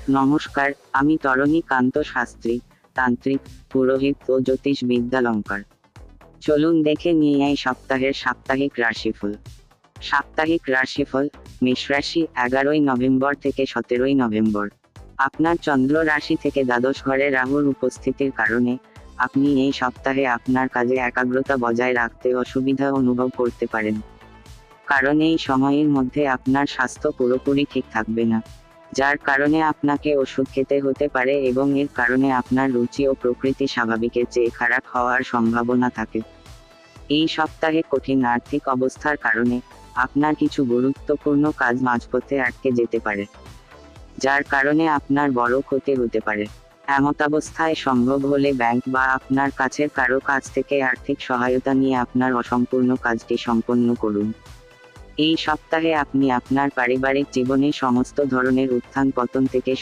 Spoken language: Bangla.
নমস্কার, আমি তরণী কান্ত শাস্ত্রী, তান্ত্রিক, পুরোহিত ও জ্যোতিষবিদ্যালঙ্কার। চলুন দেখে নিই এই সপ্তাহের সাপ্তাহিক রাশিফল। সাপ্তাহিক রাশিফল, মেষ রাশি, 11ই নভেম্বর থেকে 17ই নভেম্বর। আপনার চন্দ্র রাশি থেকে দ্বাদশ ঘরে রাহুর উপস্থিতির কারণে আপনি এই সপ্তাহে আপনার কাজে একাগ্রতা বজায় রাখতে অসুবিধা অনুভব করতে পারেন। কারণ এই সময়ের মধ্যে আপনার স্বাস্থ্য পুরোপুরি ঠিক থাকবে না, যার কারণে আপনাকে ওষুধ খেতে হতে পারে এবং এর কারণে আপনার রুচি ও প্রকৃতি স্বাভাবিকের চেয়ে খারাপ হওয়ার সম্ভাবনা থাকে। এই সপ্তাহে কঠিন আর্থিক অবস্থার কারণে আপনার কিছু গুরুত্বপূর্ণ কাজ মাঝপথে আটকে যেতে পারে, যার কারণে আপনার বড় ক্ষতি হতে পারে। এমতাবস্থায় সম্ভব হলে ব্যাংক বা আপনার কাছের কারো কাছ থেকে আর্থিক সহায়তা নিয়ে আপনার অসম্পূর্ণ কাজটি সম্পন্ন করুন। এই সপ্তাহে আপনি আপনার পারিবারিক জীবনে সমস্ত ধরনের উত্থান পতন থেকে